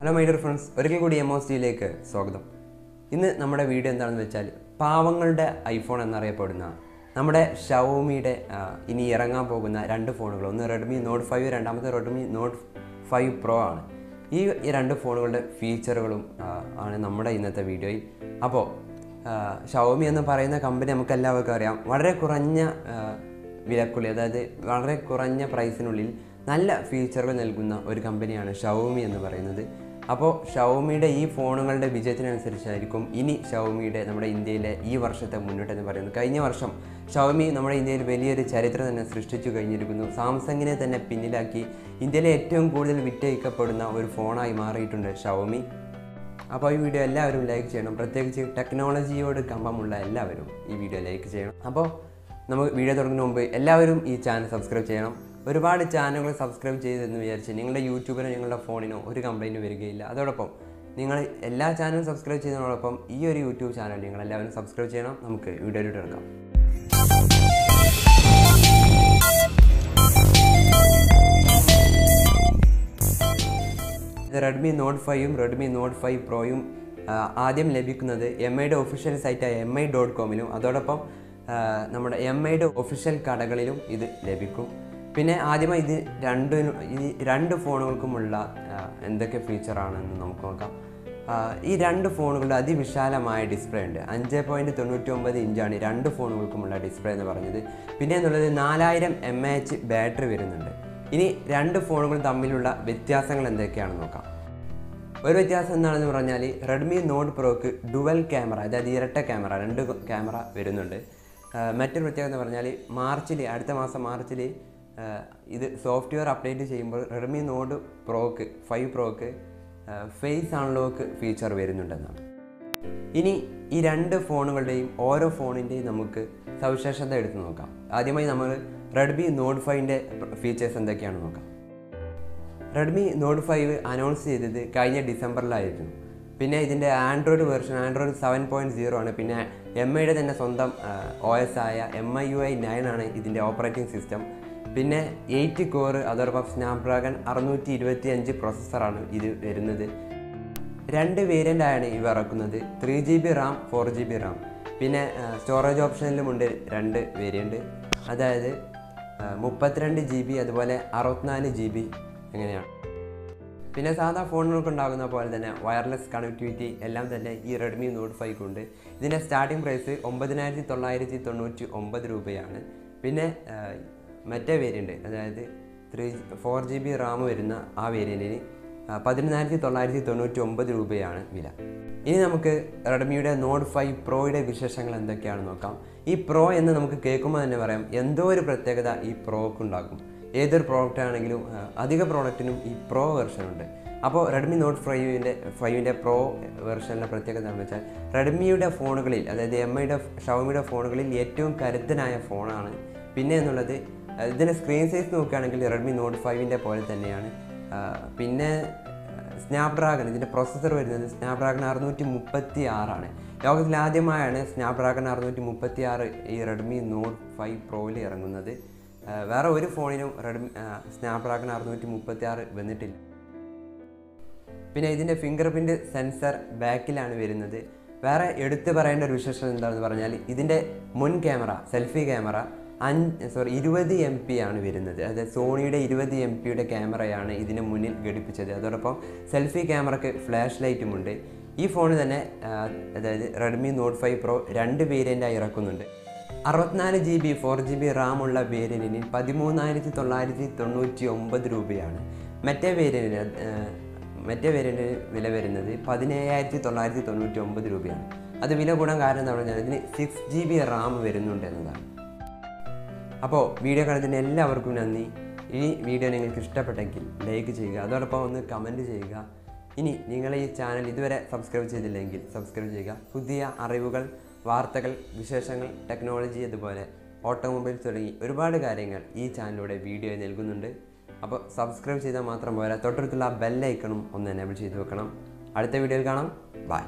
Hello my dear friends, ഒരിക്കൽ കൂടി MOSTയിലേക്ക് സ്വാഗതം. ഇന്ന് നമ്മുടെ വീഡിയോ എന്താണെന്ന് വെച്ചാൽ പാവങ്ങളുടെ ഐഫോൺ എന്നറിയപ്പെടുന്ന നമ്മുടെ Xiaomiയുടെ ഇനി ഇറങ്ങാൻ പോകുന്ന രണ്ട് ഫോണുകൾ, ഒന്ന് Redmi Note 5, രണ്ടാമത്തെ Redmi Note 5 Pro ആണ്. ഈ രണ്ട് ഫോണുകളുടെ ഫീച്ചറുകളും ആണ് നമ്മുടെ ഇന്നത്തെ വീഡിയോയിൽ. അപ്പോൾ Xiaomi എന്ന് പറയുന്ന കമ്പനി നമുക്ക് എല്ലാവർക്കും അറിയാം, വളരെ കുറഞ്ഞ വിലക്കുള്ളിൽ, അതായത് വളരെ കുറഞ്ഞ പ്രൈസിനുള്ളിൽ നല്ല ഫീച്ചറുകൾ നൽകുന്ന ഒരു കമ്പനിയാണ് Xiaomi എന്ന് പറയുന്നത്. അപ്പോൾ Xiaomiയുടെ ഈ ഫോണുകളുടെ വിജയത്തിനനുസരിച്ചായിരിക്കും ഇനി Xiaomiയുടെ നമ്മുടെ ഇന്ത്യയിലെ ഈ വർഷത്തെ മുന്നോട്ടെന്ന് പറയുന്നത്. കഴിഞ്ഞ വർഷം Xiaomi നമ്മുടെ ഇന്ത്യയിൽ വലിയൊരു ചരിത്രം തന്നെ സൃഷ്ടിച്ചു കഴിഞ്ഞിരിക്കുന്നു. സാംസങ്ങിനെ തന്നെ പിന്നിലാക്കി ഇന്ത്യയിലെ ഏറ്റവും കൂടുതൽ വിറ്റഴിക്കപ്പെടുന്ന ഒരു ഫോണായി മാറിയിട്ടുണ്ട് Xiaomi. അപ്പോൾ ഈ വീഡിയോ എല്ലാവരും ലൈക്ക് ചെയ്യണം, പ്രത്യേകിച്ച് ടെക്നോളജിയോട് കമ്പമുള്ള എല്ലാവരും ഈ വീഡിയോ ലൈക്ക് ചെയ്യണം. അപ്പോൾ നമുക്ക് വീഡിയോ തുടങ്ങുന്നതിന് മുമ്പ് എല്ലാവരും ഈ ചാനൽ സബ്സ്ക്രൈബ് ചെയ്യണം. ഒരുപാട് ചാനലുകൾ സബ്സ്ക്രൈബ് ചെയ്തെന്ന് വിചാരിച്ച് നിങ്ങളുടെ യൂട്യൂബിനോ നിങ്ങളുടെ ഫോണിനോ ഒരു കംപ്ലൈൻറ്റ് വരികയില്ല. അതോടൊപ്പം നിങ്ങൾ എല്ലാ ചാനലും സബ്സ്ക്രൈബ് ചെയ്യുന്നതോടൊപ്പം ഈ ഒരു യൂട്യൂബ് ചാനൽ നിങ്ങൾ എല്ലാവരും സബ്സ്ക്രൈബ് ചെയ്യണം. നമുക്ക് വീഡിയോയിലോട്ട് എടുക്കാം. Redmi Note 5ഉം Redmi Note 5 Proയും ആദ്യം ലഭിക്കുന്നത് MIയുടെ ഒഫീഷ്യൽ സൈറ്റായ mi.com-ലും അതോടൊപ്പം നമ്മുടെ MIയുടെ ഒഫീഷ്യൽ കടകളിലും ഇത് ലഭിക്കും. പിന്നെ ആദ്യമായി ഈ രണ്ട് ഫോണുകൾക്കുമുള്ള എന്തൊക്കെ ഫീച്ചറാണെന്ന് നമുക്ക് നോക്കാം. ഈ രണ്ട് ഫോണുകളുടെ അതിവിശാലമായ ഡിസ്പ്ലേ ഉണ്ട്. 5.99 ഇഞ്ചാണ് ഈ രണ്ട് ഫോണുകൾക്കുമുള്ള ഡിസ്പ്ലേ എന്ന് പറഞ്ഞത്. പിന്നെ എന്നുള്ളത് 4000 mAh ബാറ്ററി വരുന്നുണ്ട്. ഇനി രണ്ട് ഫോണുകൾ തമ്മിലുള്ള വ്യത്യാസങ്ങൾ എന്തൊക്കെയാണെന്ന് നോക്കാം. ഒരു വ്യത്യാസം എന്താണെന്ന് പറഞ്ഞാൽ Redmi Note Proക്ക് ഡുവൽ ക്യാമറ, അതായത് ഇരട്ട ക്യാമറ, രണ്ട് ക്യാമറ വരുന്നുണ്ട്. മറ്റൊരു പ്രത്യേകത എന്ന് പറഞ്ഞാൽ അടുത്ത മാസം മാർച്ചിൽ ഇത് സോഫ്റ്റ്വെയർ അപ്ഡേറ്റ് ചെയ്യുമ്പോൾ Redmi Note 5 Proക്ക് ഫേസ് അൺലോക്ക് ഫീച്ചർ വരുന്നുണ്ടെന്നാണ്. ഇനി ഈ രണ്ട് ഫോണുകളുടെയും ഓരോ ഫോണിൻ്റെയും നമുക്ക് സവിശേഷത എടുത്ത് നോക്കാം. ആദ്യമായി നമ്മൾ Redmi Note 5ൻ്റെ ഫീച്ചേഴ്സ് എന്തൊക്കെയാണെന്ന് നോക്കാം. Redmi Note 5 അനൗൺസ് ചെയ്തത് കഴിഞ്ഞ ഡിസംബറിലായിരുന്നു. പിന്നെ ഇതിൻ്റെ ആൻഡ്രോയിഡ് വെർഷൻ ആൻഡ്രോയിഡ് 7.0 ആണ്. പിന്നെ MIയുടെ തന്നെ സ്വന്തം OS ആയ MIUI 9 ആണ് ഇതിൻ്റെ ഓപ്പറേറ്റിംഗ് സിസ്റ്റം. പിന്നെ 8 കോർ അതോടൊപ്പം Snapdragon 625 പ്രോസസ്സറാണ് ഇത് വരുന്നത്. രണ്ട് വേരിയൻ്റായാണ് ഇവ ഇറക്കുന്നത്, 3GB RAM 4GB RAM. പിന്നെ സ്റ്റോറേജ് ഓപ്ഷനിലുമുണ്ട് രണ്ട് വേരിയൻറ്റ്, അതായത് 32GB അതുപോലെ 64GB എങ്ങനെയാണ്. പിന്നെ സാധാ ഫോണുകൾക്കുണ്ടാകുന്ന പോലെ തന്നെ വയർലെസ് കണക്ടിവിറ്റി എല്ലാം തന്നെ ഈ Redmi Note 5 ഉണ്ട്. ഇതിൻ്റെ സ്റ്റാർട്ടിംഗ് പ്രൈസ് 9999 രൂപയാണ്. പിന്നെ മറ്റേ വേരിയൻറ്റ്, അതായത് 4GB RAM വരുന്ന ആ വേരിയൻറ്റിന് 10999 രൂപയാണ് വില. ഇനി നമുക്ക് Redmiയുടെ Note 5 Proയുടെ വിശേഷങ്ങൾ എന്തൊക്കെയാണെന്ന് നോക്കാം. ഈ Pro എന്ന് നമുക്ക് കേൾക്കുമ്പോൾ തന്നെ പറയാം, എന്തോ ഒരു പ്രത്യേകത ഈ പ്രോക്കുണ്ടാകും. ഏതൊരു പ്രോഡക്റ്റ് ആണെങ്കിലും അധിക പ്രോഡക്റ്റിനും ഈ Pro വെർഷനുണ്ട്. അപ്പോൾ Redmi Note 5ൻ്റെ Pro വെർഷനിലെ പ്രത്യേകത എന്താണെന്ന് വെച്ചാൽ Redmiയുടെ ഫോണുകളിൽ, അതായത് Xiaomiയുടെ ഫോണുകളിൽ ഏറ്റവും കരുത്തനായ ഫോണാണ്. പിന്നെ എന്നുള്ളത് ഇതിൻ്റെ സ്ക്രീൻ സൈസ് നോക്കുകയാണെങ്കിൽ Redmi Note 5ൻ്റെ പോലെ തന്നെയാണ്. പിന്നെ Snapdragon, ഇതിൻ്റെ പ്രോസസ്സർ വരുന്നത് Snapdragon 636 ആണ്. ലോകത്തിൽ ആദ്യമായാണ് Snapdragon 636 ഈ Redmi Note 5 Proയിൽ ഇറങ്ങുന്നത്. വേറെ ഒരു ഫോണിനും Snapdragon 636 വന്നിട്ടില്ല. പിന്നെ ഇതിൻ്റെ ഫിംഗർ പ്രിൻറ്റ് സെൻസർ ബാക്കിലാണ് വരുന്നത്. വേറെ എടുത്തു പറയേണ്ട ഒരു വിശേഷം എന്താണെന്ന് പറഞ്ഞാൽ ഇതിൻ്റെ മുൻ ക്യാമറ, സെൽഫി ക്യാമറ 20 MP ആണ് വരുന്നത്. അതായത് സോണിയുടെ 20 MPയുടെ ക്യാമറയാണ് ഇതിന് മുന്നിൽ ഘടിപ്പിച്ചത്. അതോടൊപ്പം സെൽഫി ക്യാമറയ്ക്ക് ഫ്ലാഷ് ലൈറ്റുമുണ്ട്. ഈ ഫോണ് തന്നെ, അതായത് Redmi Note 5 Pro രണ്ട് വേരിയൻ്റായി ഇറക്കുന്നുണ്ട്. 64GB 4GB RAM ഉള്ള വേരിയൻറ്റിന് 13999 രൂപയാണ്. മറ്റേ വേരിയൻറ്റിന് വില വരുന്നത് 17999 രൂപയാണ്. അത് വില കൂടാൻ കാരണം എന്താ പറഞ്ഞാൽ ഇതിന് 6GB RAM വരുന്നുണ്ട് എന്നതാണ്. അപ്പോൾ വീഡിയോ കണ്ടതിന് എല്ലാവർക്കും നന്ദി. ഈ വീഡിയോ നിങ്ങൾക്ക് ഇഷ്ടപ്പെട്ടെങ്കിൽ ലൈക്ക് ചെയ്യുക, അതോടൊപ്പം ഒന്ന് കമൻറ്റ് ചെയ്യുക. ഇനി നിങ്ങൾ ഈ ചാനൽ ഇതുവരെ സബ്സ്ക്രൈബ് ചെയ്തില്ലെങ്കിൽ സബ്സ്ക്രൈബ് ചെയ്യുക. പുതിയ അറിവുകൾ, വാർത്തകൾ, വിശേഷങ്ങൾ, ടെക്നോളജി, അതുപോലെ ഓട്ടോമൊബൈൽസ് തുടങ്ങി ഒരുപാട് കാര്യങ്ങൾ ഈ ചാനലിലൂടെ വീഡിയോ നൽകുന്നുണ്ട്. അപ്പോൾ സബ്സ്ക്രൈബ് ചെയ്താൽ മാത്രം പോരാ, തൊട്ടടുത്തുള്ള ബെൽ ഐക്കണും ഒന്ന് എനേബിൾ ചെയ്ത് വെക്കണം. അടുത്ത വീഡിയോയിൽ കാണാം. ബൈ.